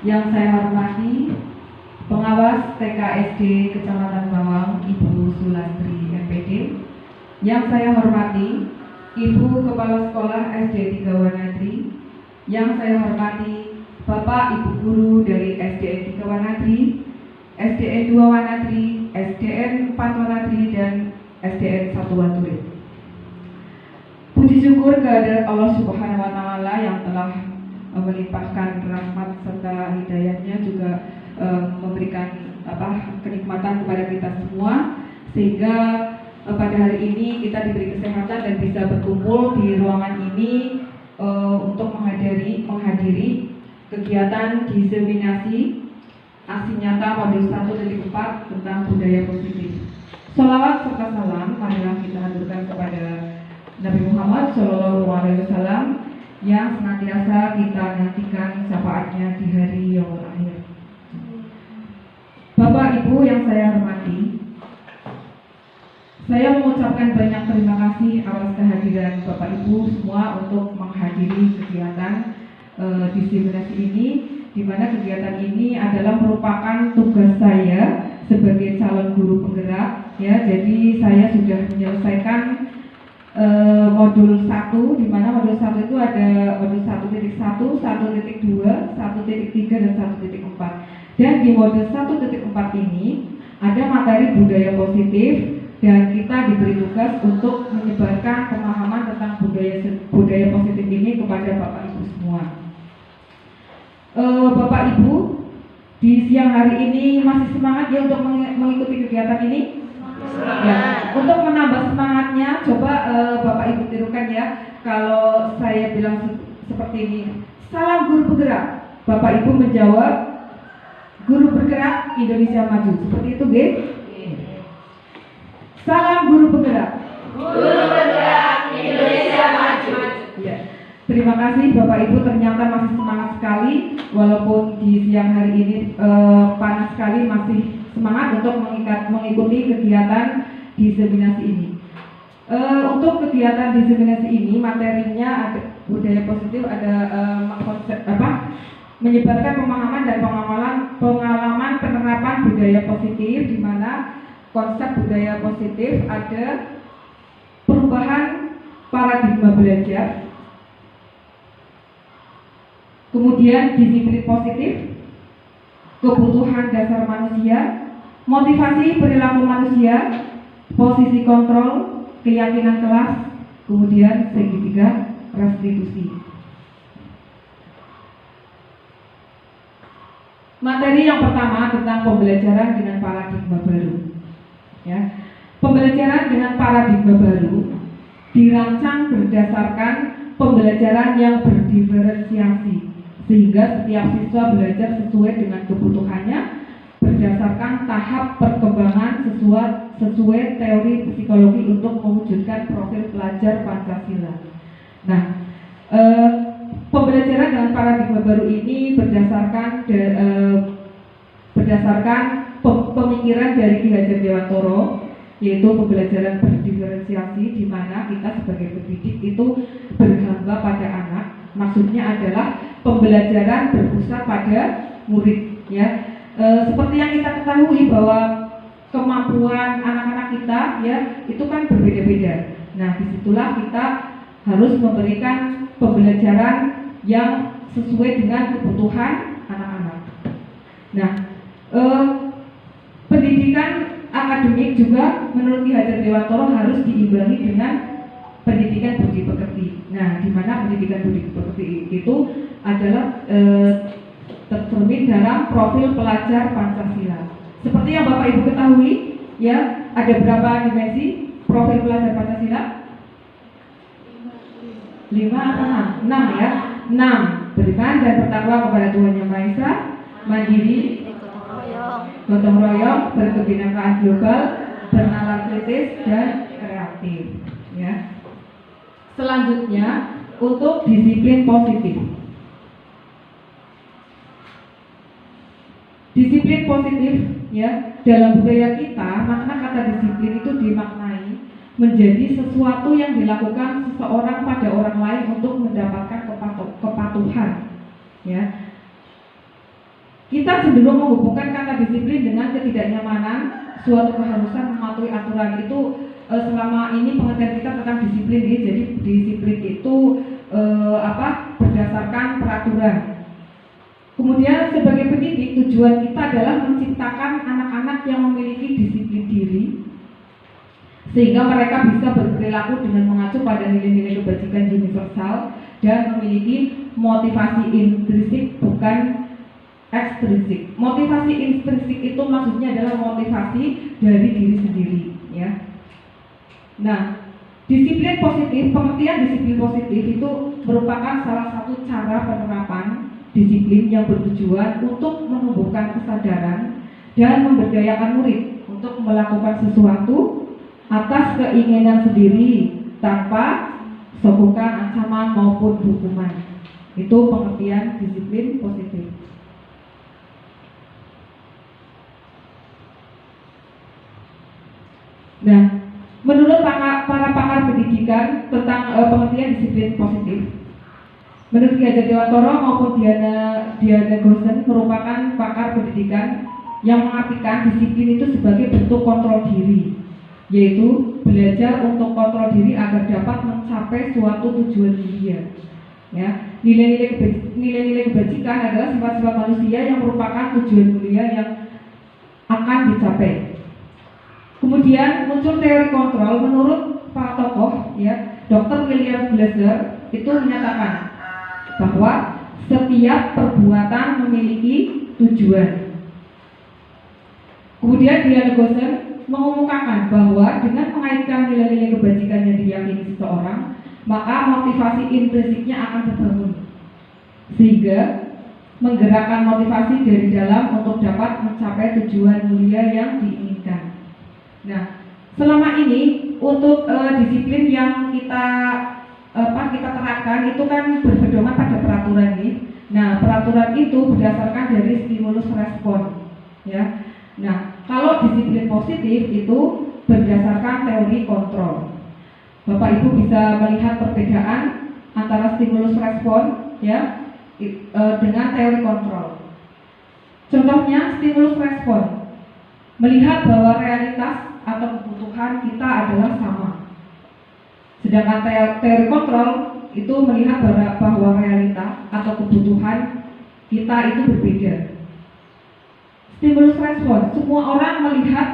Yang saya hormati Pengawas TKSD Kecamatan Bawang, Ibu Sulastri MPD. Yang saya hormati Ibu Kepala Sekolah SD 3 Wanadri. Yang saya hormati Bapak Ibu Guru dari SDN 3 Wanadri, SDN 2 Wanadri, SDN 4 Wanadri, dan SDN 1 Waturit. Puji syukur kehadirat Allah Subhanahu wa Ta'ala yang telah melimpahkan rahmat serta hidayahnya, juga memberikan kenikmatan kepada kita semua, sehingga pada hari ini kita diberi kesehatan dan bisa berkumpul di ruangan ini untuk menghadiri kegiatan diseminasi aksi nyata modul 1.4 tentang budaya positif. Sholawat serta salam marilah kita haturkan kepada Nabi Muhammad SAW yang senantiasa kita nantikan syafaatnya di hari yaumul akhir. Bapak Ibu yang saya hormati, saya mengucapkan banyak terima kasih atas kehadiran Bapak Ibu semua untuk menghadiri kegiatan diseminasi ini, di mana kegiatan ini adalah merupakan tugas saya sebagai calon guru penggerak. Ya, jadi saya sudah menyelesaikan modul 1, di mana modul 1 itu ada modul 1.1, 1.2, 1.3, dan 1.4. Dan di modul 1.4 ini ada materi budaya positif, dan kita diberi tugas untuk menyebarkan pemahaman tentang budaya positif ini kepada Bapak Ibu semua. Bapak Ibu di siang hari ini masih semangat ya untuk mengikuti kegiatan ini? Ya, untuk menambah semangatnya, coba Bapak Ibu tirukan ya. Kalau saya bilang seperti ini, salam guru bergerak, Bapak Ibu menjawab, guru bergerak Indonesia maju. Seperti itu, G? Salam guru bergerak. Guru bergerak Indonesia maju. Ya. Terima kasih Bapak Ibu, ternyata masih semangat sekali walaupun di siang hari ini panas sekali, masih semangat untuk mengikuti kegiatan diseminasi ini. Untuk kegiatan diseminasi ini materinya ada budaya positif, ada menyebarkan pemahaman dan pengalaman penerapan budaya positif, di mana konsep budaya positif ada perubahan paradigma belajar, kemudian disiplin positif, kebutuhan dasar manusia, motivasi perilaku manusia, posisi kontrol, keyakinan kelas, kemudian segitiga restitusi. Materi yang pertama tentang pembelajaran dengan paradigma baru. Ya, pembelajaran dengan paradigma baru dirancang berdasarkan pembelajaran yang berdiferensiasi, sehingga setiap siswa belajar sesuai dengan kebutuhannya berdasarkan tahap perkembangan sesuai teori psikologi untuk mewujudkan profil pelajar Pancasila. Nah, pembelajaran dengan paradigma baru ini berdasarkan pemikiran dari Ki Hajar Dewantoro, yaitu pembelajaran berdiferensiasi, di mana kita sebagai pendidik itu berhamba pada anak. Maksudnya adalah pembelajaran berpusat pada murid, ya. Seperti yang kita ketahui bahwa kemampuan anak-anak kita, ya, itu kan berbeda-beda. Nah, disitulah kita harus memberikan pembelajaran yang sesuai dengan kebutuhan anak-anak. Nah, pendidikan akademik juga menurut Ki Hajar Dewantoro harus diimbangi dengan pendidikan budi pekerti. Nah, di mana pendidikan budi pekerti itu adalah tercermin dalam profil pelajar Pancasila. Seperti yang Bapak Ibu ketahui, ya, ada berapa dimensi profil pelajar Pancasila? 5 atau 6? 6 ya. 6. Beriman dan bertakwa kepada Tuhan Yang Maha Esa, mandiri, gotong royong, berkebinekaan global, bernalar kritis, dan kreatif. Ya. Selanjutnya untuk disiplin positif. Disiplin positif, ya, dalam budaya kita, makna kata disiplin itu dimaknai menjadi sesuatu yang dilakukan seseorang pada orang lain untuk mendapatkan kepatuhan, ya. kita cenderung menghubungkan kata disiplin dengan ketidaknyamanan, suatu keharusan mematuhi aturan. Itu selama ini pengertian kita tentang disiplin ya. Jadi disiplin itu berdasarkan peraturan. Kemudian sebagai pendidik, tujuan kita adalah menciptakan anak-anak yang memiliki disiplin diri, sehingga mereka bisa berperilaku dengan mengacu pada nilai-nilai kebajikan universal dan memiliki motivasi intrinsik bukan ekstrinsik. Motivasi intrinsik itu maksudnya adalah motivasi dari diri sendiri, ya. Nah, disiplin positif, pengertian disiplin positif itu merupakan salah satu cara penerapan disiplin yang bertujuan untuk menumbuhkan kesadaran dan memberdayakan murid untuk melakukan sesuatu atas keinginan sendiri tanpa sokongan ancaman maupun hukuman. Itu pengertian disiplin positif. Nah, menurut para pakar pendidikan tentang pengertian disiplin positif, menurut Ki Hajar Dewantoro maupun Diana Gosen merupakan pakar pendidikan yang mengartikan disiplin itu sebagai bentuk kontrol diri, yaitu belajar untuk kontrol diri agar dapat mencapai suatu tujuan mulia. Ya, nilai-nilai kebajikan adalah sifat-sifat manusia yang merupakan tujuan mulia yang akan dicapai. Kemudian muncul teori kontrol. Menurut para tokoh, ya, Dr. William Glasser itu menyatakan bahwa setiap perbuatan memiliki tujuan. Kemudian Diana Gosen mengumumkakan bahwa dengan mengaitkan nilai-nilai kebajikan yang diyakini seseorang, maka motivasi intrinsiknya akan terbangun, sehingga menggerakkan motivasi dari dalam untuk dapat mencapai tujuan mulia yang diinginkan. Nah, selama ini untuk disiplin yang kita terapkan itu kan berpedoman pada peraturan nih. Nah, peraturan itu berdasarkan dari stimulus respon, ya. Nah, kalau disiplin positif itu berdasarkan teori kontrol. Bapak Ibu bisa melihat perbedaan antara stimulus respon, ya, dengan teori kontrol. Contohnya stimulus respon, melihat bahwa realitas atau kebutuhan kita adalah sama. Sedangkan teori kontrol itu melihat bahwa realitas atau kebutuhan kita itu berbeda. Stimulus respon, semua orang melihat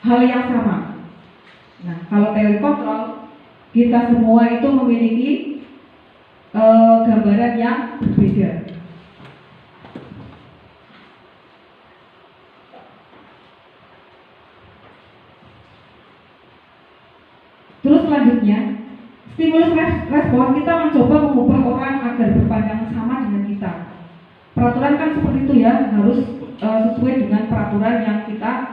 hal yang sama. Nah, kalau teori kontrol, kita semua itu memiliki gambaran yang berbeda. Terus selanjutnya, stimulus respon, kita mencoba mengubah orang agar berpandangan sama dengan kita. Peraturan kan seperti itu ya, harus sesuai dengan peraturan yang kita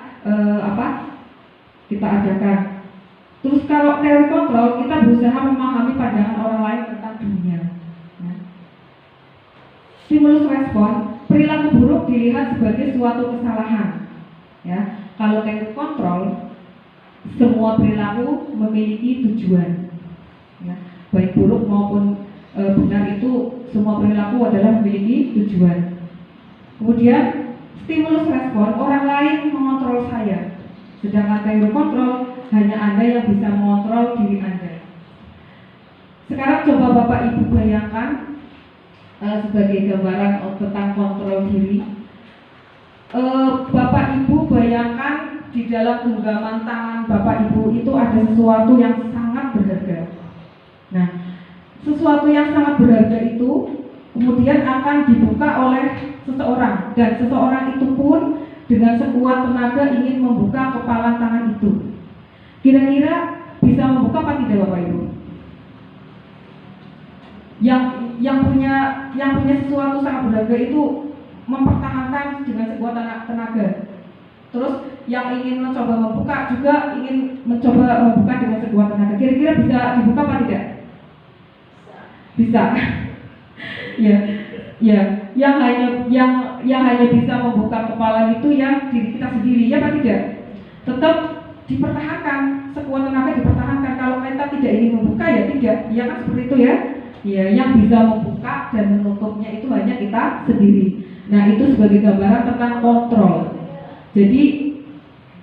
adakan. Terus kalau teori kontrol, kita berusaha memahami pandangan orang lain tentang dunia. Nah, stimulus respon, perilaku buruk dilihat sebagai suatu kesalahan. Ya, kalau teori kontrol, semua perilaku memiliki tujuan. Ya, baik buruk maupun benar itu semua perilaku adalah memiliki tujuan. Kemudian stimulus respon, orang lain mengontrol saya, sedangkan teori kontrol hanya Anda yang bisa mengontrol diri Anda. Sekarang coba Bapak Ibu bayangkan sebagai gambaran tentang kontrol diri. Bapak Ibu bayangkan di dalam genggaman tangan Bapak Ibu itu ada sesuatu yang sangat berharga. Nah, sesuatu yang sangat berharga itu kemudian akan dibuka oleh seseorang, dan seseorang itu pun dengan sekuat tenaga ingin membuka kepalan tangan itu. Kira-kira bisa membuka apa tidak Bapak Ibu? Yang punya sesuatu sangat berharga itu mempertahankan dengan sekuat tenaga. Terus yang ingin mencoba membuka juga ingin mencoba membuka dengan sekuat tenaga. Kira-kira bisa dibuka apa tidak? Bisa. Ya, yang hanya bisa membuka kepala itu yang diri kita sendiri, ya apa tidak? Tetap dipertahankan, sekuat tenaga dipertahankan. Kalau kita tidak ingin membuka ya tidak, ya kan seperti itu ya. Ya, yang bisa membuka dan menutupnya itu hanya kita sendiri. Nah, itu sebagai gambaran tentang kontrol. Jadi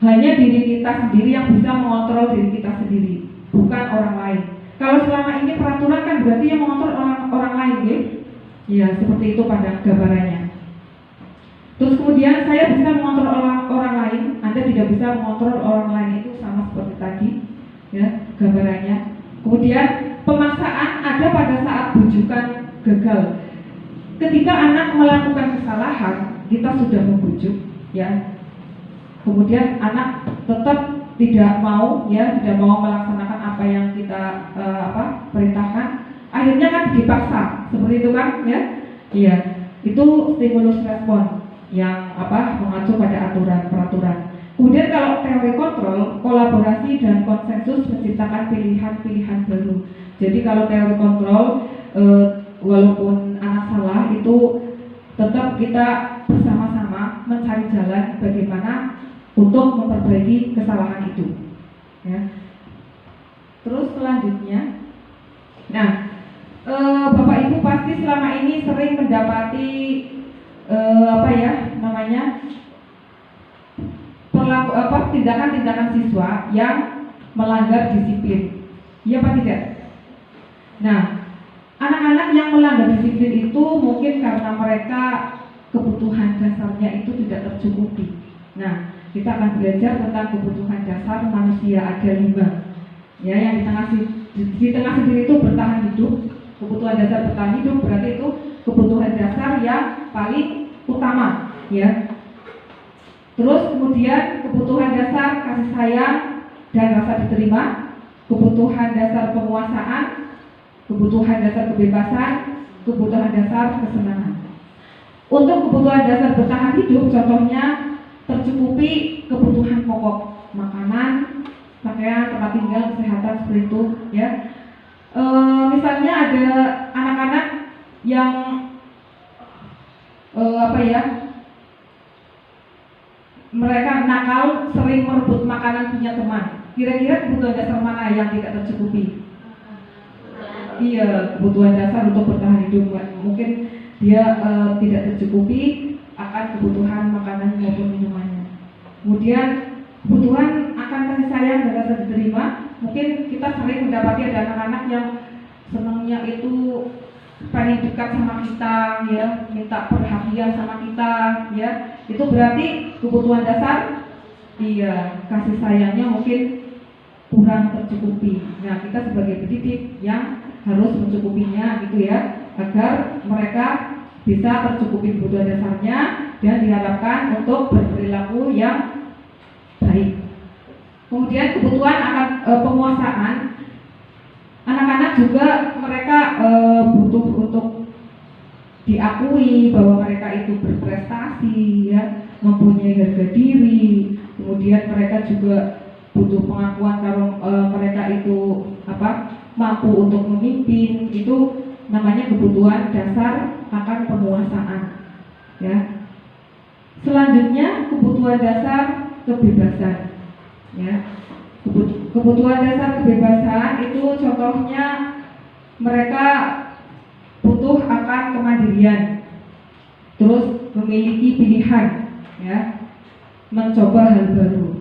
hanya diri kita sendiri yang bisa mengontrol diri kita sendiri, bukan orang lain. Kalau selama ini peraturan kan berarti yang mengontrol orang lain, ya? Ya, seperti itu pada gambarannya. Terus kemudian saya bisa mengontrol orang lain, Anda tidak bisa mengontrol orang lain, itu sama seperti tadi, ya, gambarannya. Kemudian pemaksaan ada pada saat bujukan gagal. Ketika anak melakukan kesalahan, kita sudah membujuk, ya. Kemudian anak tetap tidak mau, ya, tidak mau melaksanakan apa yang kita perintahkan. Akhirnya kan dipaksa, seperti itu kan, ya? Iya, itu stimulus respon yang mengacu pada aturan peraturan. Kemudian kalau teori kontrol, kolaborasi dan konsensus menciptakan pilihan-pilihan baru. Jadi kalau teori kontrol, walaupun anak salah, itu tetap kita bersama-sama mencari jalan bagaimana untuk memperbaiki kesalahan itu, ya. Terus selanjutnya, nah, Bapak Ibu pasti selama ini sering mendapati tindakan-tindakan siswa yang melanggar disiplin, iya apa tidak? Nah, anak-anak yang melanggar disiplin itu mungkin karena mereka kebutuhan dasarnya itu tidak tercukupi. Nah, kita akan belajar tentang kebutuhan dasar manusia, ada 5, ya, yang di tengah sendiri itu bertahan hidup. Kebutuhan dasar bertahan hidup berarti itu kebutuhan dasar yang paling utama, ya. Terus kemudian kebutuhan dasar kasih sayang dan rasa diterima, kebutuhan dasar penguasaan, kebutuhan dasar kebebasan, kebutuhan dasar kesenangan. Untuk kebutuhan dasar bertahan hidup, contohnya tercukupi kebutuhan pokok, makanan, pakaian, tempat tinggal, kesehatan, seperti itu, ya. Misalnya ada anak-anak yang mereka nakal, sering merebut makanan punya teman. Kira-kira kebutuhan dasar mana yang tidak tercukupi? Iya, kebutuhan dasar untuk bertahan hidup. Mungkin dia tidak tercukupi akan kebutuhan makanan maupun minumannya. Kemudian kebutuhan akan kasih sayang dan rasa diterima. Mungkin kita sering mendapati ada anak-anak yang senangnya itu pengen dekat sama kita, ya, minta perhatian sama kita, ya. Itu berarti kebutuhan dasar, iya, kasih sayangnya mungkin kurang tercukupi. Nah, kita sebagai pendidik yang harus mencukupinya, gitu ya, agar mereka bisa tercukupi kebutuhan dasarnya dan diharapkan untuk berperilaku yang baik. Kemudian kebutuhan akan penguasaan. Anak-anak juga mereka butuh untuk diakui bahwa mereka itu berprestasi, ya, mempunyai harga diri. Kemudian mereka juga butuh pengakuan kalau mereka itu mampu untuk memimpin. Itu namanya kebutuhan dasar akan penguasaan, ya. Selanjutnya kebutuhan dasar kebebasan, ya. Kebutuhan dasar kebebasan itu contohnya mereka butuh akan kemandirian, terus memiliki pilihan, ya, mencoba hal baru.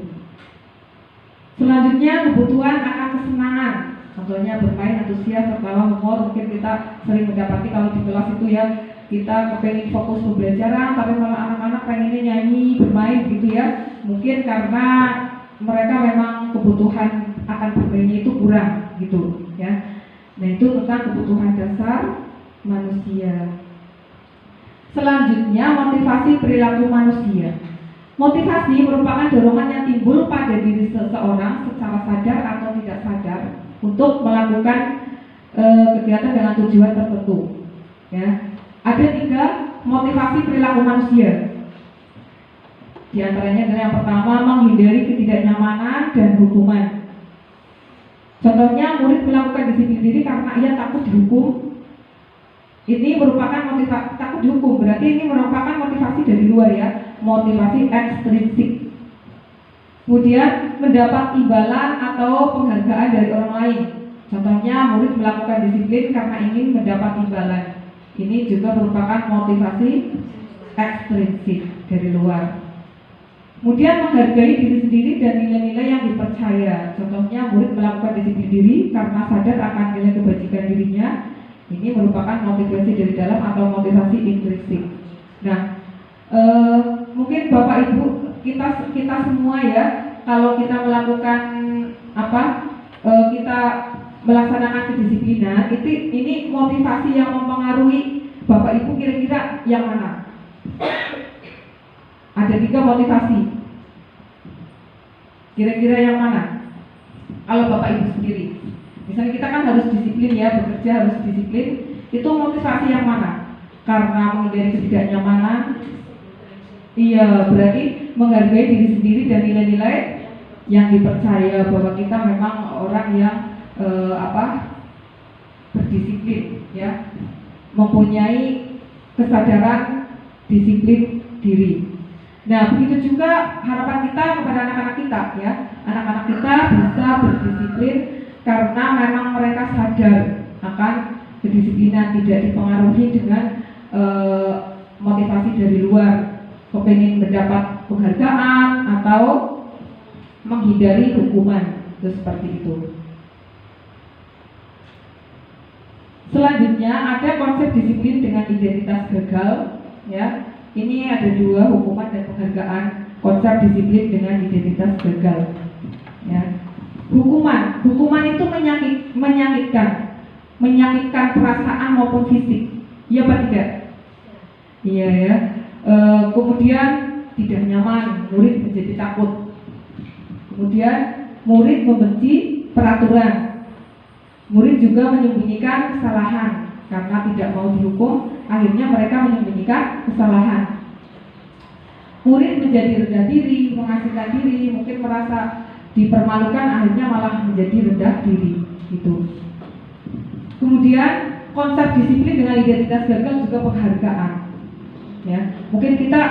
Selanjutnya kebutuhan akan kesenangan, contohnya bermain, antusias, tertawa, humor. Mungkin kita sering mendapati kalau di kelas itu, ya, kita kepengen fokus pembelajaran tapi malah anak-anak pengennya nyanyi, bermain, gitu, ya. Mungkin karena mereka memang kebutuhan akan bermainnya itu kurang, gitu, ya. Nah, itu tentang kebutuhan dasar manusia. Selanjutnya motivasi perilaku manusia. Motivasi merupakan dorongan yang timbul pada diri seseorang secara sadar atau tidak sadar untuk melakukan kegiatan dengan tujuan tertentu, ya. Ada 3 motivasi perilaku manusia. Di antaranya adalah yang pertama, menghindari ketidaknyamanan dan hukuman. Contohnya, murid melakukan disiplin diri karena ia takut dihukum. Ini merupakan motivasi takut dihukum, berarti ini merupakan motivasi dari luar, ya, motivasi ekstrinsik. Kemudian mendapat imbalan atau penghargaan dari orang lain. Contohnya, murid melakukan disiplin karena ingin mendapat imbalan. Ini juga merupakan motivasi ekstrinsik dari luar. Kemudian menghargai diri sendiri dan nilai-nilai yang dipercaya. Contohnya murid melakukan disiplin diri karena sadar akan nilai kebajikan dirinya. Ini merupakan motivasi dari dalam atau motivasi intrinsik. Nah, mungkin Bapak Ibu kita semua ya, kalau kita melakukan kita melaksanakan kedisiplinan, ini motivasi yang mempengaruhi Bapak Ibu kira-kira yang mana? Ada 3 motivasi. Kira-kira yang mana? Kalau Bapak Ibu sendiri, misalnya kita kan harus disiplin ya, bekerja harus disiplin. Itu motivasi yang mana? Karena menghindari ketidaknyamanan. Iya, berarti menghargai diri sendiri dan nilai-nilai yang dipercaya bahwa kita memang orang yang berdisiplin ya, mempunyai kesadaran disiplin diri. Nah, begitu juga harapan kita kepada anak-anak kita ya. Anak-anak kita bisa berdisiplin karena memang mereka sadar akan kedisiplinan, tidak dipengaruhi dengan motivasi dari luar, kepengen mendapat penghargaan atau menghindari hukuman, itu seperti itu. Selanjutnya ada konsep disiplin dengan identitas gagal ya. Ini ada 2, hukuman dan penghargaan. Konsep disiplin dengan identitas gagal ya. Hukuman itu menyakitkan perasaan maupun fisik. Iya apa tidak? Iya ya. Kemudian tidak nyaman, murid menjadi takut. Kemudian murid membenci peraturan. Murid juga menyembunyikan kesalahan karena tidak mau dihukum, akhirnya mereka menyembunyikan kesalahan. Murid menjadi rendah diri, mengasingkan diri, mungkin merasa dipermalukan, akhirnya malah menjadi rendah diri gitu. Kemudian konsep disiplin dengan identitas gagal juga penghargaan ya. Mungkin kita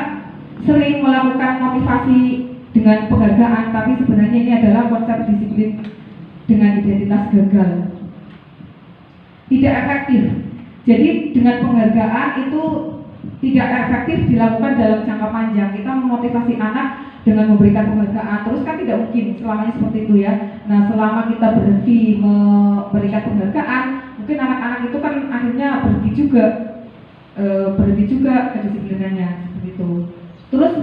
sering melakukan motivasi dengan penghargaan, tapi sebenarnya ini adalah konsep disiplin dengan identitas gagal. Tidak efektif. Jadi dengan penghargaan itu tidak efektif dilakukan dalam jangka panjang. Kita memotivasi anak dengan memberikan penghargaan, terus kan tidak mungkin selamanya seperti itu ya. Nah, selama kita berhenti memberikan penghargaan, mungkin anak-anak itu kan akhirnya berhenti juga kedisiplinannya seperti itu. Terus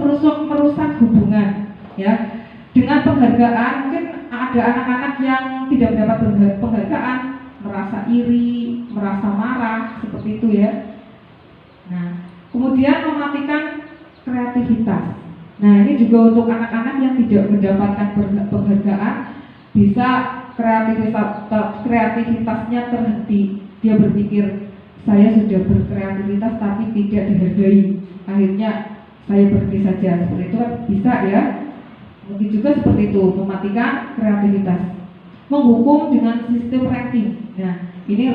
merusak hubungan ya. Dengan penghargaan mungkin ada anak-anak yang tidak mendapat penghargaan, merasa iri, merasa marah seperti itu ya. Nah, kemudian mematikan kreativitas. Nah, ini juga untuk anak-anak yang tidak mendapatkan penghargaan, bisa kreativitasnya terhenti. Dia berpikir, saya sudah berkreativitas tapi tidak dihargai, akhirnya saya berhenti saja. Seperti itu kan bisa ya. Mungkin juga seperti itu, mematikan kreativitas. Menghukum dengan sistem ranking. Nah, ini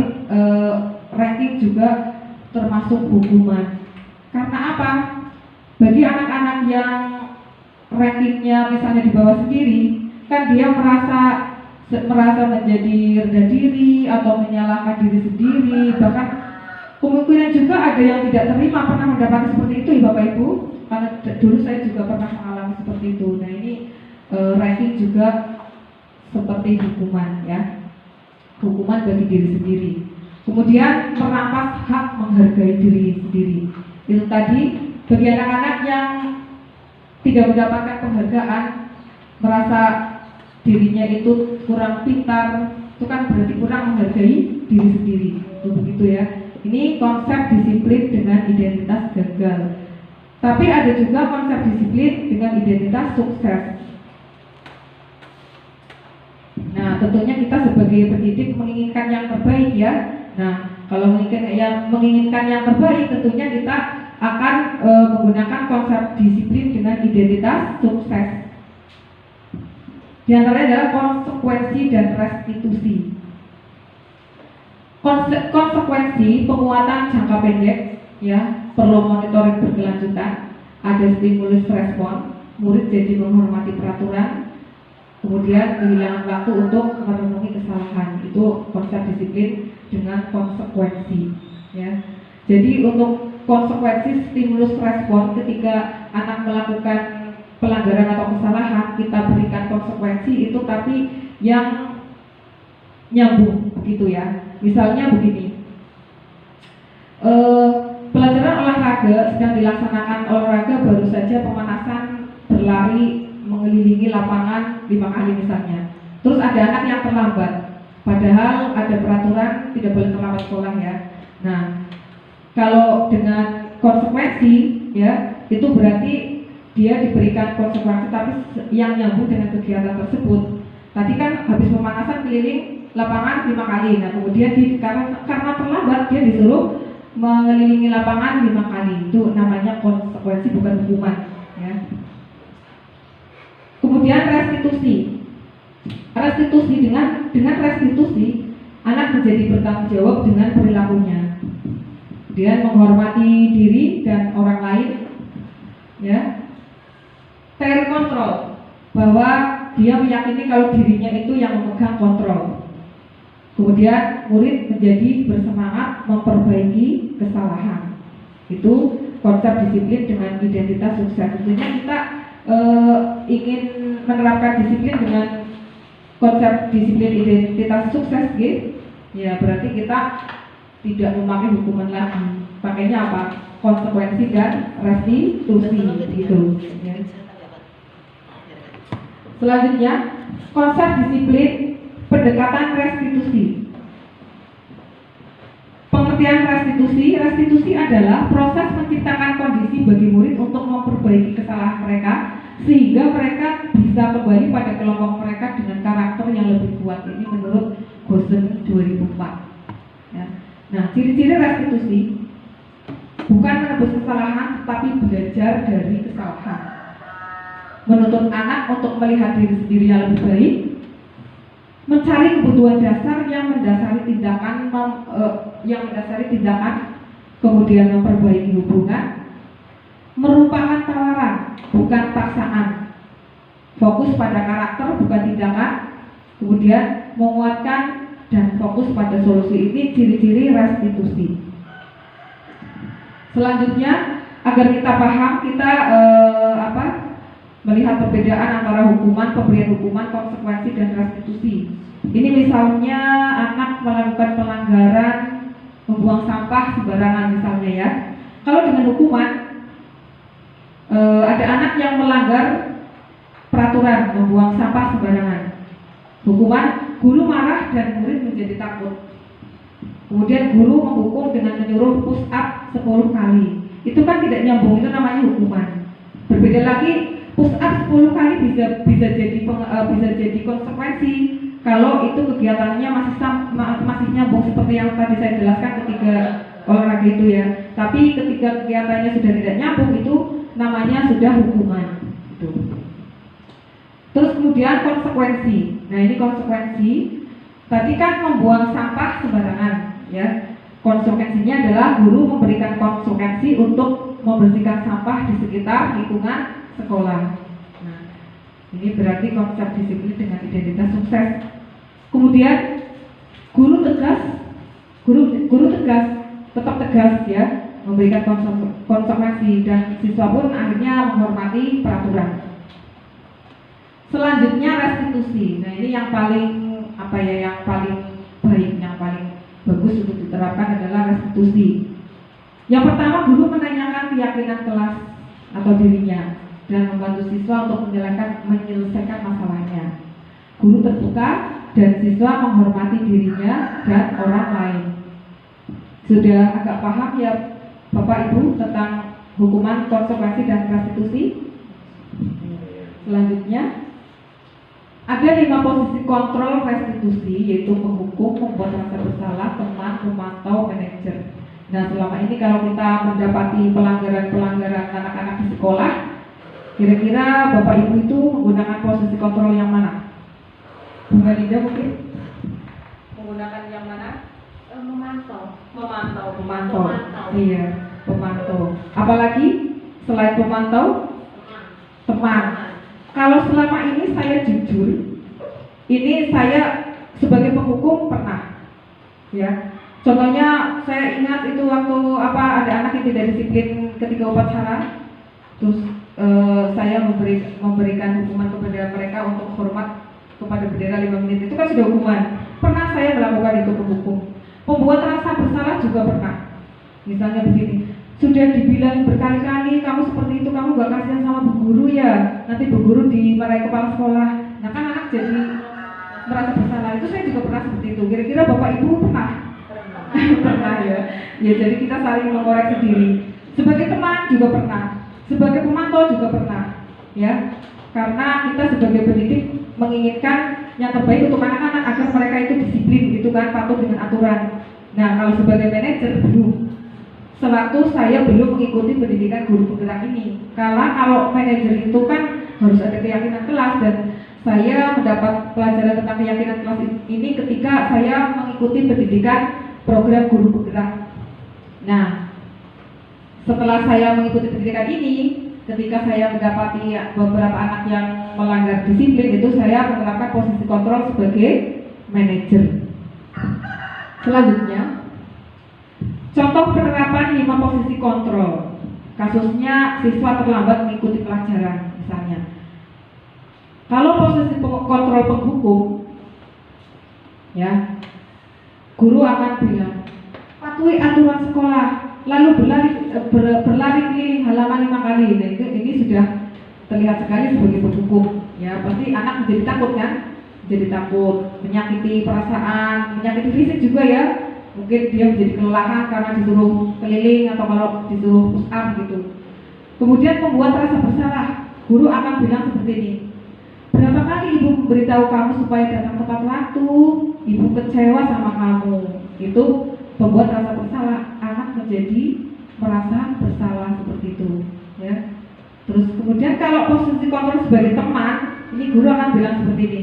ranking juga termasuk hukuman. Karena apa? Bagi anak-anak yang rankingnya misalnya di bawah sendiri, kan dia merasa menjadi rendah diri atau menyalahkan diri sendiri. Bahkan kemungkinan juga ada yang tidak terima, pernah mendapati seperti itu ya Bapak Ibu. Karena dulu saya juga pernah mengalami seperti itu. Nah, ini ranking juga seperti hukuman ya. Hukuman bagi diri sendiri. Kemudian merampas hak menghargai diri sendiri. Itu tadi bagi anak-anak yang tidak mendapatkan penghargaan, merasa dirinya itu kurang pintar, itu kan berarti kurang menghargai diri sendiri. Itu begitu ya. Ini konsep disiplin dengan identitas gagal. Tapi ada juga konsep disiplin dengan identitas sukses. Nah, tentunya kita sebagai pendidik menginginkan yang terbaik ya. Nah, kalau menginginkan yang terbaik, tentunya kita akan menggunakan konsep disiplin dengan identitas sukses. Di antaranya adalah konsekuensi dan restitusi. Konsekuensi penguatan jangka pendek ya, perlu monitoring berkelanjutan, ada stimulus respon, murid jadi menghormati peraturan, kemudian kehilangan waktu untuk merenungi kesalahan. Itu konsep disiplin dengan konsekuensi ya. Jadi untuk konsekuensi stimulus respon ketika anak melakukan pelanggaran atau kesalahan, kita berikan konsekuensi itu tapi yang nyambung begitu ya. Misalnya begini, pelajaran olahraga sedang dilaksanakan, olahraga baru saja pemanasan berlari mengelilingi lapangan 5 kali misalnya. Terus ada anak yang terlambat, padahal ada peraturan tidak boleh terlambat sekolah ya. Nah, kalau dengan konsekuensi ya, itu berarti dia diberikan konsekuensi tapi yang nyambung dengan kegiatan tersebut. Tadi kan habis pemanasan keliling lapangan 5 kali. Nah, kemudian karena terlambat dia disuruh mengelilingi lapangan 5 kali. Itu namanya konsekuensi, bukan hukuman ya. Kemudian restitusi. Restitusi dengan restitusi anak menjadi bertanggung jawab dengan perilakunya. Dia menghormati diri dan orang lain ya. Fair control, bahwa dia meyakini kalau dirinya itu yang memegang kontrol. Kemudian murid menjadi bersemangat memperbaiki kesalahan. Itu konsep disiplin dengan identitas sukses. Tentunya kita ingin menerapkan disiplin dengan konsep disiplin identitas sukses gitu. Ya berarti kita tidak memakai hukuman lagi. Pakainya apa? Konsekuensi dan restitusi gitu ya. Selanjutnya, konsep disiplin pendekatan restitusi. Pengertian restitusi adalah proses menciptakan kondisi bagi murid untuk memperbaiki kesalahan mereka sehingga mereka bisa kembali pada kelompok mereka dengan karakter yang lebih kuat. Ini menurut Gosen 2004 ya. Nah, ciri-ciri restitusi bukan menebus kesalahan tetapi belajar dari kesalahan, menuntut anak untuk melihat diri sendiri yang lebih baik, mencari kebutuhan dasar yang mendasari tindakan, kemudian memperbaiki hubungan, merupakan tawaran bukan paksaan, fokus pada karakter bukan tindakan, kemudian menguatkan dan fokus pada solusi. Ini ciri-ciri restitusi. Selanjutnya, agar kita paham, kita melihat perbedaan antara hukuman, pemberian hukuman, konsekuensi, dan restitusi. Ini misalnya anak melakukan pelanggaran, membuang sampah sembarangan misalnya ya. Kalau dengan hukuman, ada anak yang melanggar peraturan, membuang sampah sembarangan. Hukuman, guru marah dan murid menjadi takut. Kemudian guru menghukum dengan menyuruh push up 10 kali. Itu kan tidak nyambung, itu namanya hukuman. Berbeda lagi, push up 10 kali bisa jadi konsekuensi kalau itu kegiatannya masih nyambung seperti yang tadi saya jelaskan ketika olahraga itu ya. Tapi ketika kegiatannya sudah tidak nyambung, itu namanya sudah hukuman. Gitu. Terus kemudian konsekuensi. Nah, ini konsekuensi. Tadi kan membuang sampah sembarangan ya. Konsekuensinya adalah guru memberikan konsekuensi untuk membersihkan sampah di sekitar lingkungan sekolah. Nah, ini berarti konsep disiplin dengan identitas sukses. Kemudian guru tegas, tetap tegas ya, memberikan konsekuensi dan siswa pun akhirnya menghormati peraturan. Selanjutnya restitusi. Nah, ini yang paling yang paling baik, yang paling bagus untuk diterapkan adalah restitusi. Yang pertama, guru menanyakan keyakinan kelas atau dirinya dan membantu siswa untuk menyelesaikan masalahnya. Guru terbuka dan siswa menghormati dirinya dan orang lain. Sudah agak paham ya Bapak Ibu tentang hukuman, konsekuensi, dan restitusi? Selanjutnya, ada 5 posisi kontrol restitusi, yaitu penghukum, membuat rasa bersalah, teman, pemantau, manajer. Nah, selama ini kalau kita mendapati pelanggaran anak-anak di sekolah, kira-kira Bapak Ibu itu menggunakan posisi kontrol yang mana? Bunga Linda mungkin? Menggunakan yang mana? Memantau. Iya, pemantau. Apalagi selain pemantau? Teman. Kalau selama ini saya jujur, ini saya sebagai penghukum pernah, ya. Contohnya saya ingat itu waktu ada anak yang tidak disiplin ketika upacara, terus saya memberikan hukuman kepada mereka untuk hormat kepada bendera 5 menit. Itu kan sudah hukuman. Pernah saya melakukan itu ke hukum. Membuat rasa bersalah juga pernah. Misalnya begini, sudah dibilang berkali-kali kamu seperti itu, kamu gak kasihan sama bu guru ya, nanti bu guru dimarahi kepala sekolah. Nah kan anak jadi merasa bersalah. Itu saya juga pernah seperti itu. Kira-kira bapak ibu pernah? Pernah ya. Ya jadi kita saling mengoreksi diri. Sebagai teman juga pernah. Sebagai pemantau juga pernah. Ya. Karena kita sebagai pendidik menginginkan yang terbaik untuk anak-anak agar mereka itu disiplin gitu kan, patuh dengan aturan. Nah kalau sebagai manajer belum. Sewaktu saya belum mengikuti pendidikan guru penggerak ini. Karena kalau manajer itu kan harus ada keyakinan kelas, dan saya mendapat pelajaran tentang keyakinan kelas ini ketika saya mengikuti pendidikan program guru penggerak. Nah, setelah saya mengikuti pendidikan ini, ketika saya mendapati beberapa anak yang melanggar disiplin, itu saya menerapkan posisi kontrol sebagai manajer. Selanjutnya, contoh penerapan 5 posisi kontrol. Kasusnya siswa terlambat mengikuti pelajaran misalnya. Kalau posisi kontrol penghukum, ya, guru akan bilang, patuhi aturan sekolah, lalu berlari keliling halaman 5 kali. Nah, ini sudah terlihat sekali sebagai penghukum. Ya, pasti anak menjadi takut kan? Jadi takut, menyakiti perasaan, menyakiti fisik juga ya. Mungkin dia menjadi kelelahan karena disuruh keliling atau kalau disuruh push up gitu. Kemudian membuat rasa bersalah. Guru akan bilang seperti ini, berapa kali ibu memberitahu kamu supaya datang tepat waktu, ibu kecewa sama kamu. Itu membuat rasa bersalah, anak menjadi merasa bersalah seperti itu ya. Terus kemudian kalau posisi kontrol sebagai teman, ini guru akan bilang seperti ini,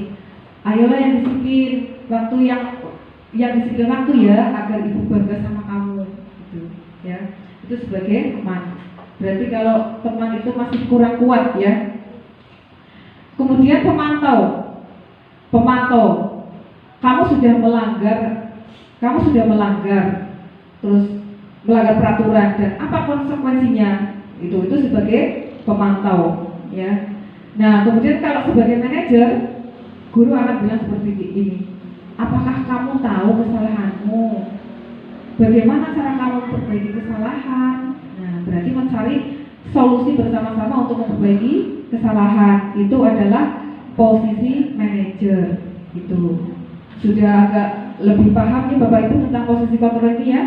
ayolah yang disiplin waktu, yang disiplin waktu ya, agar ibu bangga sama kamu gitu ya. Itu sebagai teman. Berarti kalau teman itu masih kurang kuat ya. Kemudian pemantau, kamu sudah melanggar, terus melanggar peraturan dan apa konsekuensinya, itu sebagai pemantau ya. Nah kemudian kalau sebagai manajer, guru akan bilang seperti ini, apakah kamu tahu kesalahanmu? Bagaimana cara kamu memperbaiki kesalahan? Nah berarti mencari solusi bersama-sama untuk memperbaiki kesalahan. Itu adalah posisi manajer. Itu sudah agak lebih paham nih Bapak Ibu tentang posisi kontrol ini ya.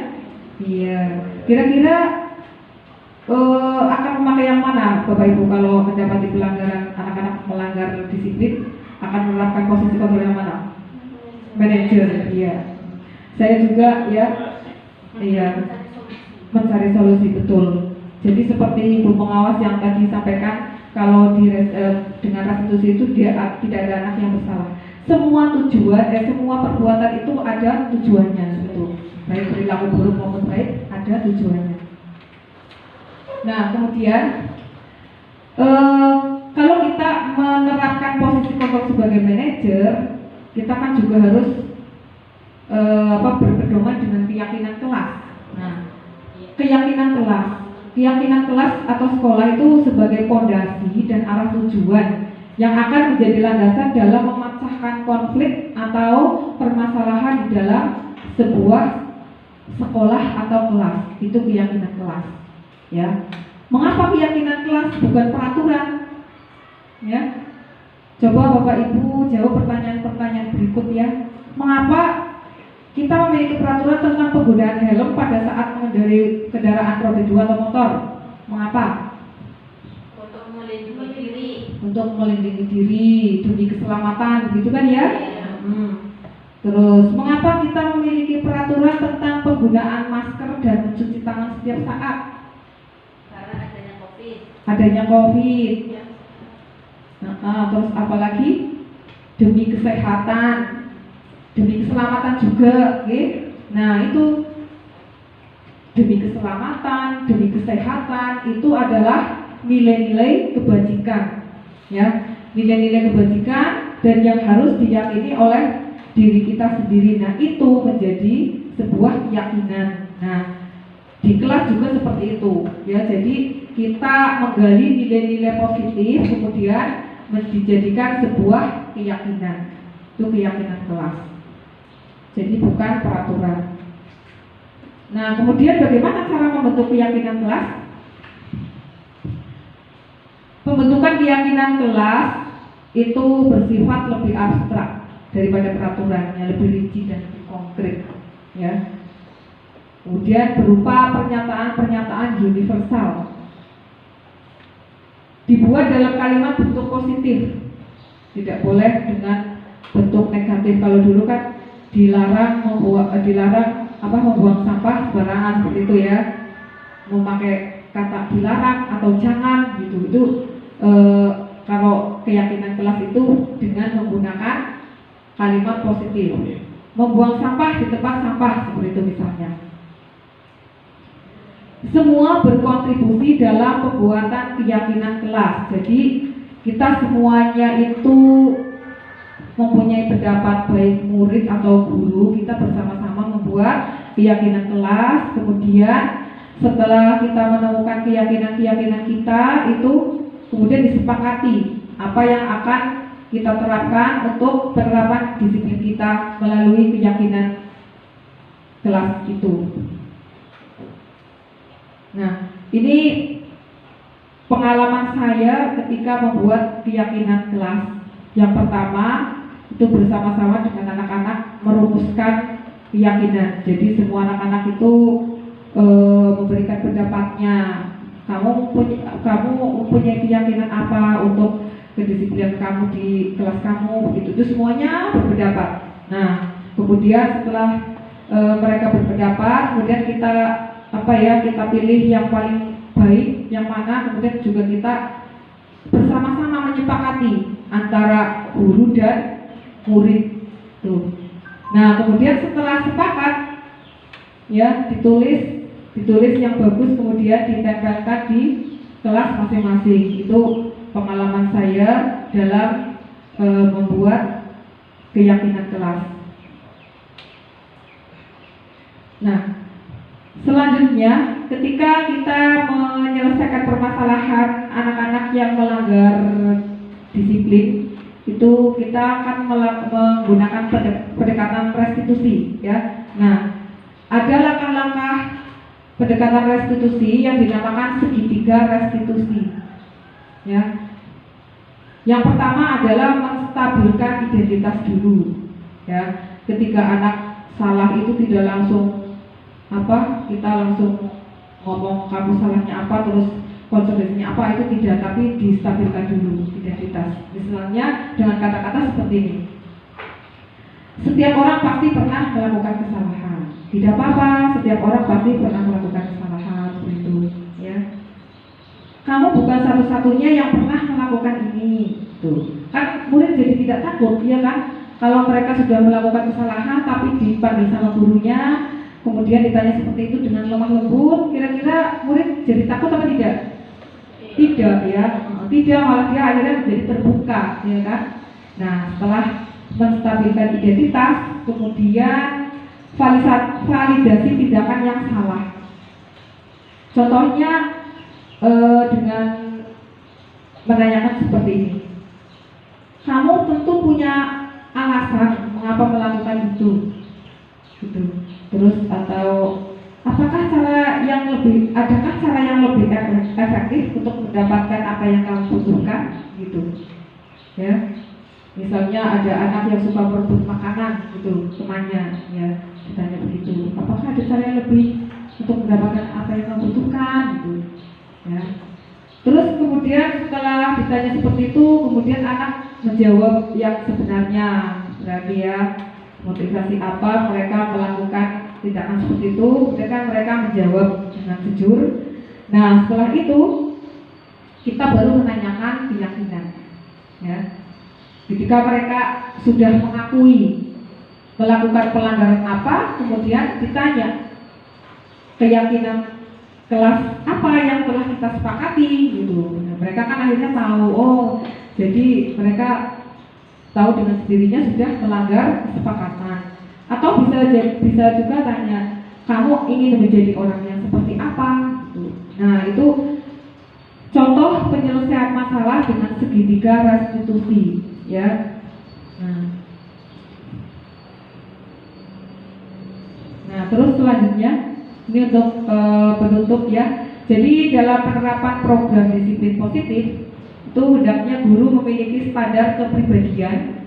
Iya. Kira-kira akan memakai yang mana Bapak Ibu kalau mendapati pelanggaran, anak-anak melanggar disiplin, akan menerapkan posisi kontrol yang mana? Manajer. Iya. Saya juga ya. Iya. Mencari solusi, betul. Jadi seperti ibu pengawas yang tadi sampaikan, kalau dengan restitusi itu dia tidak ada anak yang bersalah. Semua perbuatan itu ada tujuannya gitu. Baik perilaku buruk maupun baik ada tujuannya. Nah kemudian kalau kita menerapkan posisi kontrol sebagai manajer, kita kan juga harus berpedoman dengan keyakinan kelas. Nah, keyakinan kelas atau sekolah itu sebagai fondasi dan arah tujuan yang akan menjadi landasan dalam memecahkan konflik atau permasalahan di dalam sebuah sekolah atau kelas. Itu keyakinan kelas ya. Mengapa keyakinan kelas bukan peraturan ya? Coba Bapak Ibu jawab pertanyaan-pertanyaan berikut ya. Mengapa kita memiliki peraturan tentang penggunaan helm pada saat mengendarai kendaraan roda 2 atau motor? Mengapa? Untuk melindungi diri demi keselamatan, begitu kan ya? Terus mengapa kita memiliki peraturan tentang penggunaan masker dan mencuci tangan setiap saat? Karena adanya COVID. Ya. Terus apalagi? Demi kesehatan, demi keselamatan juga, okay? Nah itu demi keselamatan, demi kesehatan, itu adalah nilai-nilai kebajikan, ya, nilai-nilai kebajikan dan yang harus diyakini oleh diri kita sendiri. Nah itu menjadi sebuah keyakinan. Nah, di kelas juga seperti itu ya. Jadi kita menggali nilai-nilai positif kemudian dijadikan sebuah keyakinan. Itu keyakinan kelas. Jadi bukan peraturan. Nah, kemudian bagaimana cara membentuk keyakinan kelas? Pembentukan keyakinan kelas itu bersifat lebih abstrak daripada peraturan, yang lebih rinci dan lebih konkret ya. Kemudian berupa pernyataan-pernyataan universal, dibuat dalam kalimat bentuk positif, tidak boleh dengan bentuk negatif. Kalau dulu kan dilarang membuang sampah sembarangan seperti itu ya, memakai kata dilarang atau jangan gitu. Itu kalau keyakinan kelas itu dengan menggunakan kalimat positif, membuang sampah di tempat sampah seperti itu misalnya. Semua berkontribusi dalam pembuatan keyakinan kelas. Jadi kita semuanya itu mempunyai pendapat, baik murid atau guru. Kita bersama-sama membuat keyakinan kelas. Kemudian setelah kita menemukan keyakinan-keyakinan kita itu, kemudian disepakati apa yang akan kita terapkan untuk penerapan disiplin kita melalui keyakinan kelas itu. Nah, ini pengalaman saya ketika membuat keyakinan kelas. Yang pertama itu bersama-sama dengan anak-anak merumuskan keyakinan. Jadi semua anak-anak itu memberikan pendapatnya. Kamu mempunyai keyakinan apa untuk kedisiplinan kamu di kelas kamu, begitu. Itu semuanya berpendapat. Nah, kemudian setelah mereka berpendapat, kemudian kita pilih yang paling baik, yang mana kemudian juga kita bersama-sama menyepakati antara guru dan murid tuh. Nah, kemudian setelah sepakat ya ditulis yang bagus, kemudian ditempelkan di kelas masing-masing. Itu pengalaman saya dalam membuat keyakinan kelas. Nah, selanjutnya, ketika kita menyelesaikan permasalahan anak-anak yang melanggar disiplin, itu kita akan menggunakan pendekatan restitusi ya. Nah, ada langkah-langkah pendekatan restitusi yang dinamakan segitiga restitusi ya. Yang pertama adalah menstabilkan identitas dulu ya. Ketika anak salah itu tidak langsung kita langsung ngomong kamu salahnya apa terus konsekuensinya apa, itu tidak, tapi distabilkan dulu identitas. Misalnya dengan kata-kata seperti ini: setiap orang pasti pernah melakukan kesalahan. Tidak apa-apa, setiap orang pasti pernah melakukan kesalahan, begitu ya. Kamu bukan satu-satunya yang pernah melakukan ini, tuh. Kan murid jadi tidak takut, ya kan? Kalau mereka sudah melakukan kesalahan tapi dipanggil sama gurunya, kemudian ditanya seperti itu dengan lemah lembut, kira-kira murid jadi takut apa tidak? Tidak ya, tidak, malah dia akhirnya menjadi terbuka, ya kan? Nah, setelah menstabilkan identitas, kemudian validasi tindakan yang salah. Contohnya dengan menanyakan seperti ini: kamu tentu punya alasan mengapa melakukan itu, gitu. Terus atau adakah cara yang lebih efektif untuk mendapatkan apa yang kamu butuhkan, gitu ya. Misalnya ada anak yang suka berebut makanan gitu temannya ya, ditanya begitu, apakah ada cara yang lebih untuk mendapatkan apa yang kamu butuhkan, gitu ya. Terus kemudian setelah ditanya seperti itu, kemudian anak menjawab yang sebenarnya, berarti ya motivasi apa mereka melakukan tindakan seperti itu, mereka menjawab dengan jujur. Nah, setelah itu kita baru menanyakan keyakinan ya. Ketika mereka sudah mengakui melakukan pelanggaran apa, kemudian ditanya keyakinan kelas apa yang telah kita sepakati, gitu. Nah, mereka kan akhirnya tahu, oh jadi mereka tahu dengan sendirinya sudah melanggar kesepakatan. Atau bisa juga tanya, kamu ingin menjadi orang yang seperti apa? Nah, itu contoh penyelesaian masalah dengan segitiga restitusi, ya. Nah, terus selanjutnya ini untuk penutup ya. Jadi dalam penerapan program disiplin positif itu hendaknya guru memiliki standar kepribadian,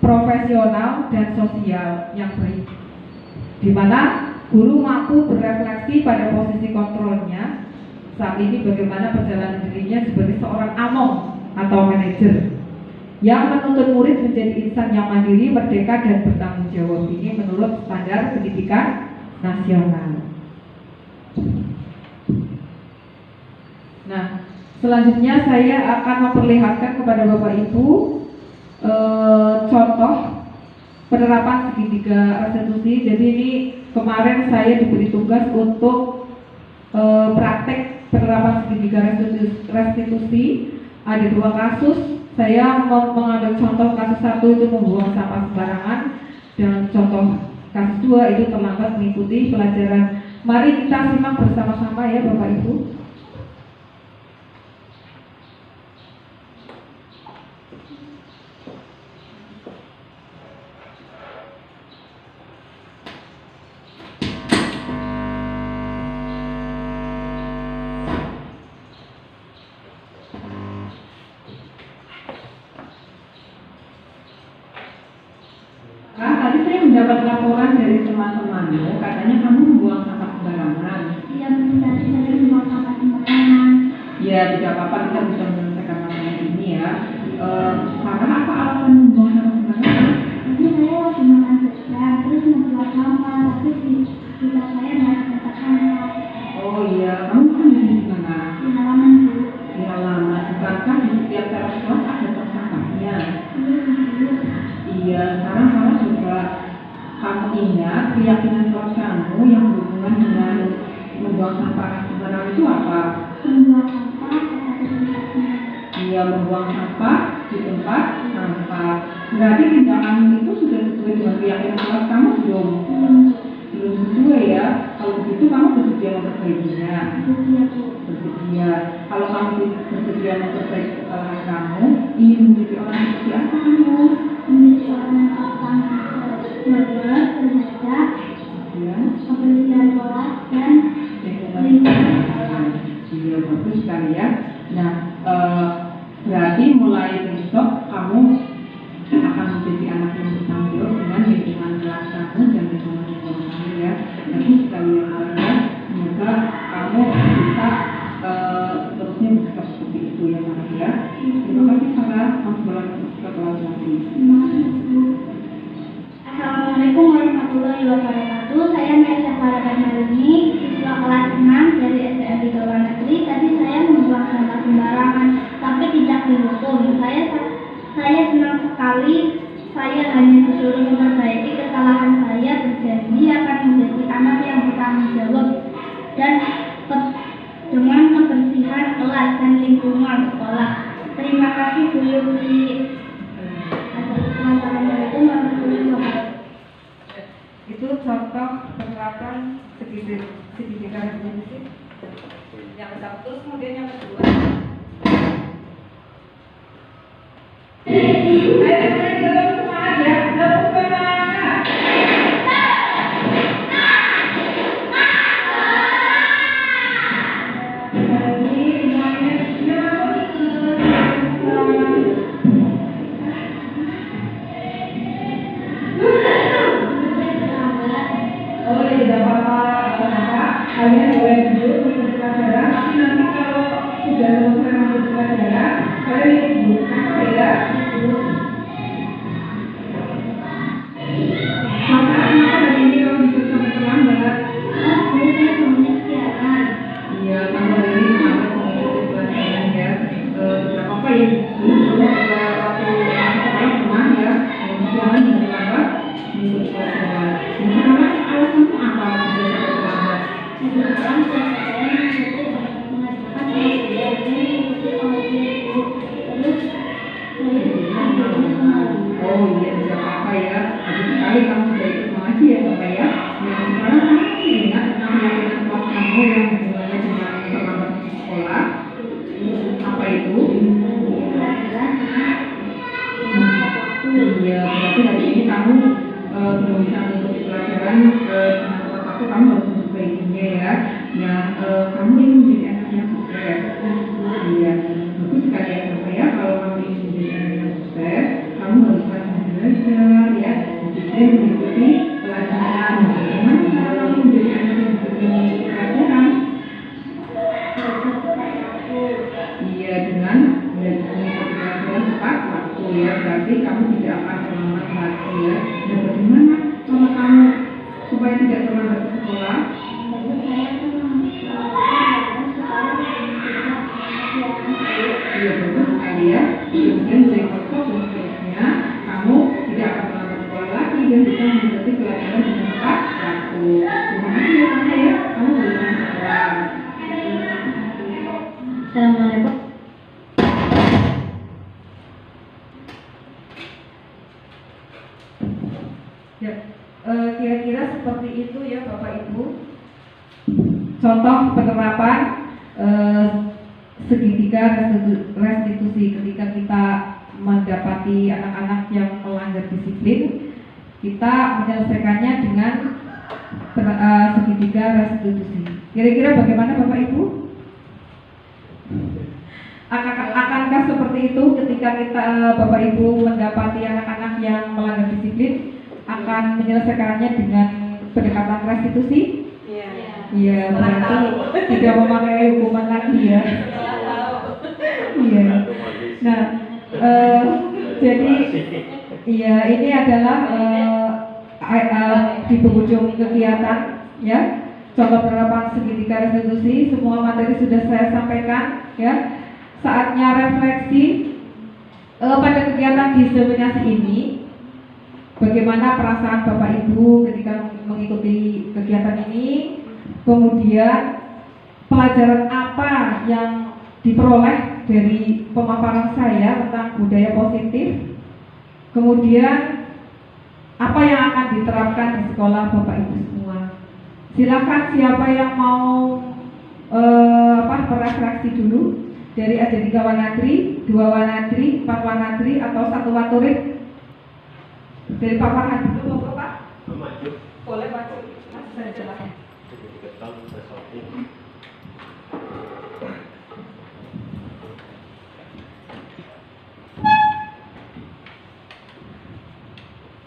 profesional dan sosial yang baik, di mana guru mampu berefleksi pada posisi kontrolnya saat ini bagaimana perjalanan dirinya sebagai seorang among atau manajer yang menuntut murid menjadi insan yang mandiri, merdeka dan bertanggung jawab. Ini menurut standar pendidikan nasional. Nah, selanjutnya saya akan memperlihatkan kepada Bapak Ibu contoh penerapan segitiga restitusi. Jadi ini kemarin saya diberi tugas untuk praktek penerapan segitiga restitusi. Ada 2 kasus. Saya mengambil contoh kasus 1 itu membuang sampah sembarangan, dan contoh kasus 2 itu terlambat mengikuti pelajaran. Mari kita simak bersama-sama ya Bapak Ibu. Tadi saya mendapat laporan dari teman-temanmu, katanya kamu membuang sampah sembarangan. Iya benar, saya membuang sampah sembarangan. Ya, tidak apa-apa, kita bisa menyelesaikan masalah ini ya. Sarah, apa alasan membuang sampah sembarangan? Jadi saya lagi makan siang, terus membuang sampah, tapi di kita saya nggak ada tempat sampah. Oh iya, kamu kan di mana? Di halaman Bu. Di halaman. Bukankah di setiap teras kelas ada tong sampahnya? Iya, sekarang kamu juga kamu ingat keyakinan kelas kamu yang berhubungan dengan membuang sampah sembarangan itu apa? Membuang sampah ada tempatnya. Iya, membuang sampah di tempat sampah. Berarti tindakan itu sudah sesuai dengan keyakinan kelas kamu belum? Belum sesuai ya. Kalau begitu kamu bersedia memperbaikinya. Bersedia. Kalau kamu bersedia memperbaiki kesalahan kamu, ingin menjadi orang seperti apa kamu? Menjadi orang yang bersabar, bersabar, kebersihan kelas dan lingkungan sekolah. Iya, bagus sekali ya. Nah, berarti mulai besok kamu akan menjadi anak yang bertanggung jawab dengan lingkungan kelas kamu dan lingkungan sekolah kamu ya. Bagus sekali ya. Semoga kamu bisa terusnya bersikap seperti itu ya, Sarah ya. Terima kasih Sarah, kamu boleh ke kelas lagi. Assalamualaikum warahmatullahi wabarakatuh. Saya Maisha Farah Marini, siswa kelas 6 dari SDN Bawah Negeri. Tadi saya membuang sampah sembarangan, tapi tidak dihukum. Saya senang sekali. Saya hanya disuruh memperbaiki kesalahan saya, berjanji akan menjadi anak yang bertanggung jawab dan dengan kebersihan kelas dan lingkungan sekolah. Terima kasih Bu Yuki. Assalamualaikum warahmatullahi wabarakatuh. Itu contoh penerapan segitiga restitusi yang satu, kemudian yang kedua. Kalian boleh duduk mengikuti pelajaran, tapi nanti kalau sudah selesai mengikuti pelajaran, kalian ikut duduk ya. Maka kenapa hari ini kamu bisa sampai terlambat? Saya maunya siaran. Iya, kamu hari ini sampai mengikuti pelajaran ya. Tidak apa-apa ya, dulu waktu sekolah pernah ya, jangan terlambat mengikuti pelajaran. Nah, sekarang alasanmu apa bisa sampai terlambat? Oh iya, tidak apa-apa ya. Habis sekali kamu sudah ikut mengajar. kamu belum bisa mengikuti pelajaran dengan tepat waktu, kamu harus mencoba ibunya ya. Nah, kamu ingin menjadi anak yang sukses. Iya, bagus sekali ya Bapak ya. Kalau kamu ingin menjadi anak yang sukses, kamu harus rajin belajar ya, disiplin mengikuti pelajaran. Bagaimana cara kamu menjadi anak yang disiplin mengikuti pelajaran? Iya, dengan mengikuti pelajaran tepat waktu ya. Berarti kamu tidak akan terlambat lagi ya. Dan bagaimana cara kamu supaya tidak terlambat ke sekolah? Iya, bagus sekali ya. Kemudian berikutnya dan seterusnya, kamu tidak akan terlambat sekolah lagi dan bisa mengikuti pelajaran dengan tepat waktu. Terima kasih ya Tante ya. Kamu boleh masuk kelas. Assalamualaikum. Ya, kira-kira seperti itu ya Bapak Ibu. Contoh penerapan segitiga restitusi ketika kita mendapati anak-anak yang melanggar disiplin, kita menyelesaikannya dengan segitiga restitusi. Kira-kira bagaimana Bapak Ibu? Akankah seperti itu ketika kita Bapak Ibu mendapati anak-anak yang melanggar disiplin, akan menyelesaikannya dengan pendekatan restitusi? Iya, berarti tidak memakai hukuman lagi ya. Iya. Nah, jadi iya, ini adalah di penghujung kegiatan ya. Contoh penerapan segitiga restitusi, semua materi sudah saya sampaikan ya. Saatnya refleksi pada kegiatan diseminasi ini. Bagaimana perasaan Bapak Ibu ketika mengikuti kegiatan ini? Kemudian pelajaran apa yang diperoleh dari pemaparan saya tentang budaya positif? Kemudian apa yang akan diterapkan di sekolah Bapak Ibu semua? Silakan siapa yang mau berefleksi dulu dari SD 3 Wanadri, 2 Wanadri, 4 Wanadri atau 1 Waturit? Dari Pak Farhan dulu mau Pak? Maju. Boleh maju. Mas saya jelaskan.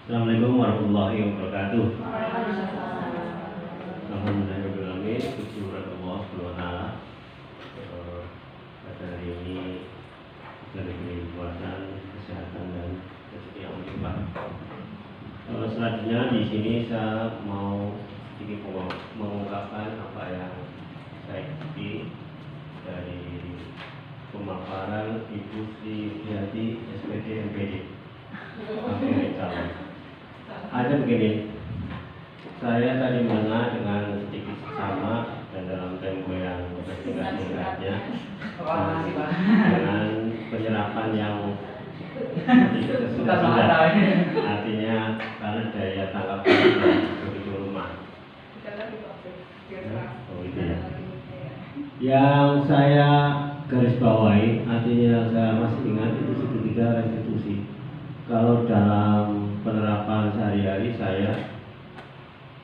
Assalamualaikum warahmatullahi wabarakatuh. Alhamdulillahirobbilalamin. Puji Allah Subhanahu wa taala. Pada hari ini kita diberi kekuatan, kesehatan dan rezeki yang melimpah. Selanjutnya di sini saya mau sedikit mengungkapkan apa yang saya ikuti dari pemaparan Ibu Sri Yati SPD MPD. Ada begini, saya tadi mendengar dengan sedikit sama dan dalam tempo yang singkat-singkatnya dengan penyerapan yang sudah artinya karena daya tangkap begitu lemah. Yang saya garis bawahi, artinya yang saya masih ingat itu segitiga restitusi. Kalau dalam penerapan sehari-hari saya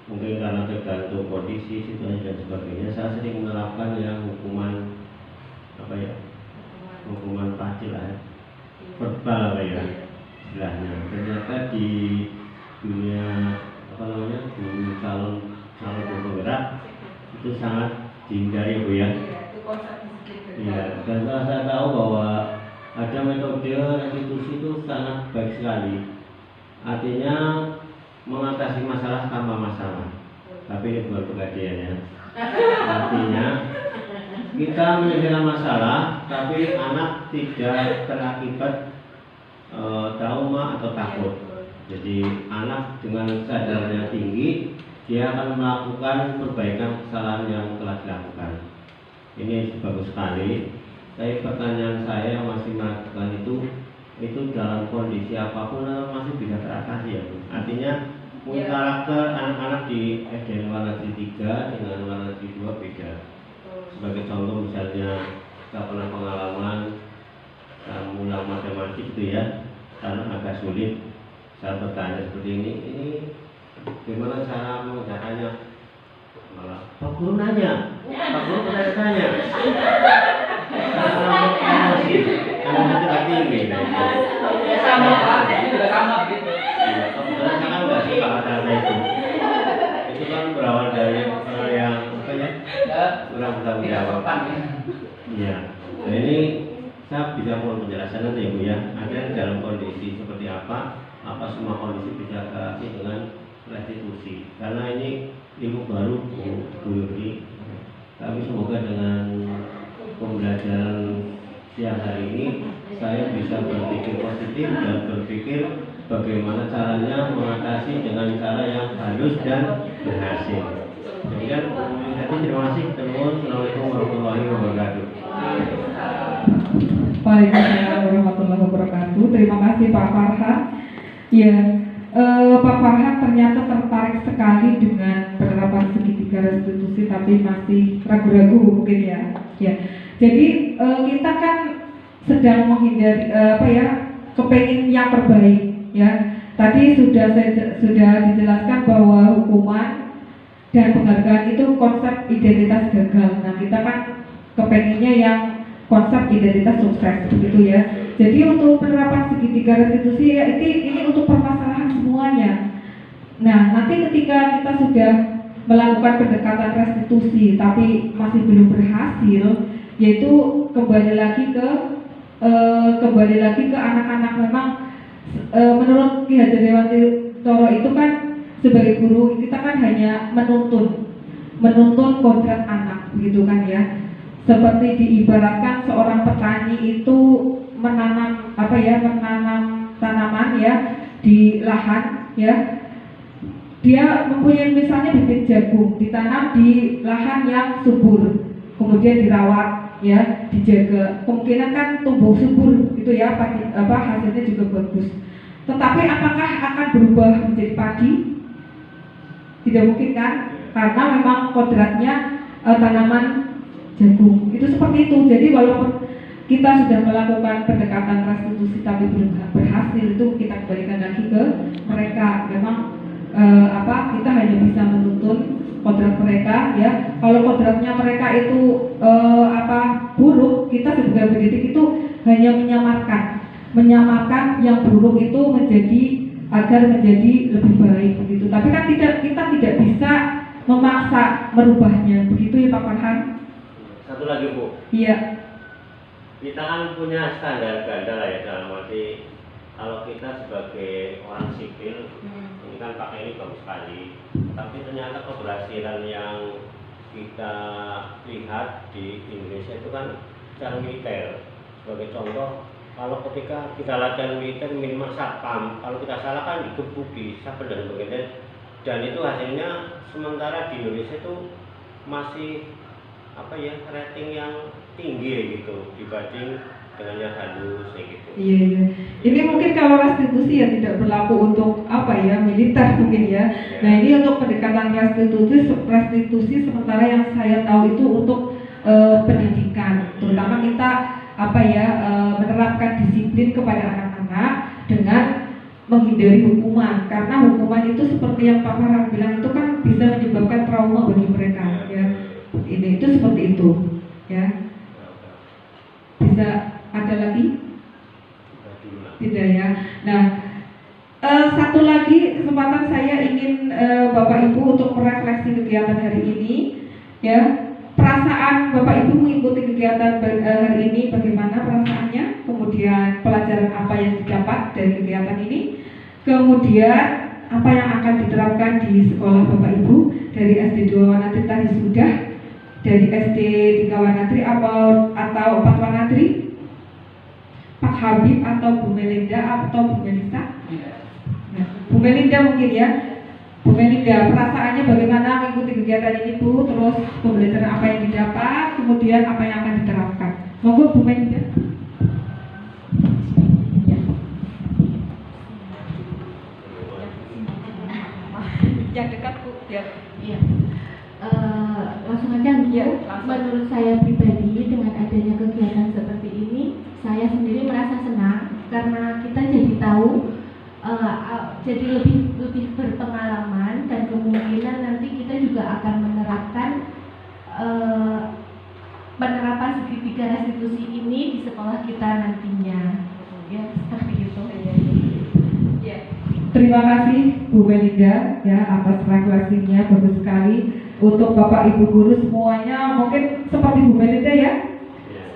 mungkin karena tergantung kondisi, situasi dan sebagainya, saya sering menerapkan yang hukuman hukuman pacil lah ya. Verbal ya istilahnya. Ternyata di dunia guru calon penggerak itu sangat dihindari Bu ya. Iya, dan saya tahu bahwa ada metode restitusi itu sangat baik sekali. Artinya mengatasi masalah tanpa masalah. Tapi ini bukan pegadaian ya. Artinya kita menyelesaikan masalah, tapi anak tidak terakibat trauma atau takut. Jadi anak dengan kesadarannya tinggi, dia akan melakukan perbaikan kesalahan yang telah dilakukan. Ini bagus sekali. Tapi pertanyaan saya yang masih melakukan itu dalam kondisi apapun masih bisa teratasi ya. Artinya karakter anak-anak di SD Wanadri 3 dengan Wanadri 2 beda. Sebagai contoh misalnya kita pernah pengalaman ulang matematik itu ya, karena agak sulit. saya bertanya seperti ini gimana cara mengerjakannya? Malah Pak Guru nanya, Pak Guru bertanya-tanya. Karena itu lagi ini. Sama Pak, juga sama gitu. Iya, kebetulan saya kan nggak suka kata-kata itu. Itu kan berawal dari yang apa ya? Kurang bertanggung jawab. Iya. Nah ini saya bisa mohon penjelasan nanti ya Bu ya. Ada dalam kondisi seperti apa semua kondisi bisa kasih dengan restitusi. Karena ini ilmu baru Bu Yuri. Tapi semoga dengan pembelajaran siang hari ini saya bisa berpikir positif dan berpikir bagaimana caranya mengatasi dengan cara yang halus dan berhasil. Demikian, terima kasih. Assalamualaikum warahmatullahi wabarakatuh. Waalaikumsalam warahmatullahi wabarakatuh. Terima kasih Pak Farhan. Ya, Pak Farhan ternyata tertarik sekali dengan penerapan segitiga restitusi, tapi masih ragu-ragu mungkin ya. Ya, jadi kita kan sedang menghindari kepengen yang terbaik. Ya, tadi sudah dijelaskan bahwa hukuman dan penghargaan itu konsep identitas gagal. Nah, kita kan kepengennya yang konsep identitas sukses begitu ya. Jadi untuk penerapan segitiga restitusi ya ini untuk permasalahan semuanya. Nah, nanti ketika kita sudah melakukan pendekatan restitusi tapi masih belum berhasil, yaitu kembali lagi ke anak-anak. Memang menurut Ki Hajar Dewantoro itu kan sebagai guru kita kan hanya menuntun kodrat anak begitu kan ya. Seperti diibaratkan seorang petani itu menanam tanaman ya di lahan ya. Dia mempunyai misalnya bibit jagung ditanam di lahan yang subur, kemudian dirawat ya, dijaga, kemungkinan kan tumbuh subur gitu ya, hasilnya juga bagus. Tetapi apakah akan berubah menjadi padi? Tidak mungkin kan, karena memang kodratnya tanaman jagung itu seperti itu. Jadi walaupun kita sudah melakukan pendekatan restitusi tapi belum berhasil, itu kita kembalikan lagi ke mereka. Memang kita hanya bisa menuntun kodrat mereka ya. Kalau kodratnya mereka itu buruk, kita sebagai pendidik itu hanya menyamarkan yang buruk itu agar menjadi lebih baik begitu. Tapi kan kita tidak bisa memaksa merubahnya begitu ya Pak Farhan. Satu lagi Bu. Iya. Kita kan punya standar ganda lah ya, dalam arti kalau kita sebagai orang sipil ini kan pakai ini bagus sekali, tapi ternyata keberhasilan yang kita lihat di Indonesia itu kan secara militer. Sebagai contoh, kalau ketika kita latihan militer minimal satpam, kalau kita salah kan digebuki, sabel dan sebagainya, dan itu hasilnya sementara di Indonesia itu masih rating yang tinggi gitu dibanding dengan yang halus gitu. Iya. Ini mungkin kalau restitusi ya tidak berlaku untuk militer mungkin ya. Nah, ini untuk pendekatan restitusi sementara yang saya tahu itu untuk pendidikan. Terutama kita menerapkan disiplin kepada anak-anak dengan menghindari hukuman, karena hukuman itu seperti yang Pak Farhan bilang itu kan bisa menyebabkan trauma bagi mereka ya. Ini itu seperti itu ya. Bisa ada lagi? Tidak ya. Nah, satu lagi kesempatan saya ingin Bapak Ibu untuk merefleksi kegiatan hari ini ya. Perasaan Bapak Ibu mengikuti kegiatan hari ini, bagaimana perasaannya? Kemudian pelajaran apa yang didapat dari kegiatan ini? Kemudian apa yang akan diterapkan di sekolah Bapak Ibu dari SD 2 Wanatri tadi sudah, dari SD 3 Wanatri atau 4 Wanatri, Pak Habib atau Bu Melinda atau Bu Melisa? Nah, Bu Melinda mungkin ya. Bu Melinda, perasaannya bagaimana mengikuti kegiatan ini Bu? Terus pembelajaran apa yang didapat? Kemudian apa yang akan diterapkan? Monggo Bu Melinda. Yang dekat Bu, biar. Iya. Langsung aja Bu. Ya, menurut saya pribadi dengan adanya kegiatan seperti ini, saya sendiri merasa senang karena kita jadi tahu jadi lebih berpengalaman, dan kemungkinan nanti kita juga akan menerapkan penerapan segitiga restitusi ini di sekolah kita nantinya. Ya, seperti itu. Ya. Terima kasih Bu Melinda ya atas refleksinya, bagus sekali. Untuk Bapak Ibu guru semuanya mungkin seperti Bu Melinda ya.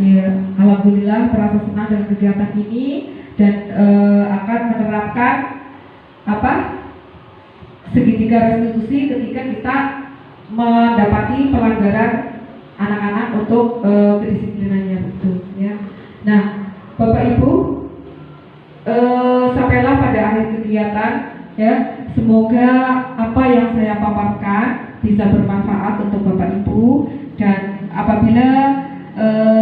Ya, alhamdulillah merasa senang dengan kegiatan ini dan akan menerapkan segitiga restitusi ketika kita mendapati pelanggaran anak-anak untuk kedisiplinannya itu ya. Nah, Bapak Ibu, sampailah pada akhir kegiatan ya. Semoga apa yang saya paparkan bisa bermanfaat untuk Bapak Ibu, dan apabila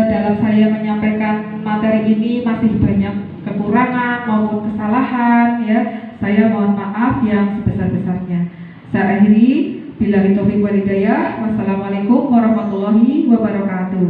dalam saya menyampaikan materi ini masih banyak kekurangan maupun kesalahan ya, saya mohon maaf yang sebesar-besarnya. Saya akhiri, billahi taufiq wal hidayah. Wassalamualaikum warahmatullahi wabarakatuh.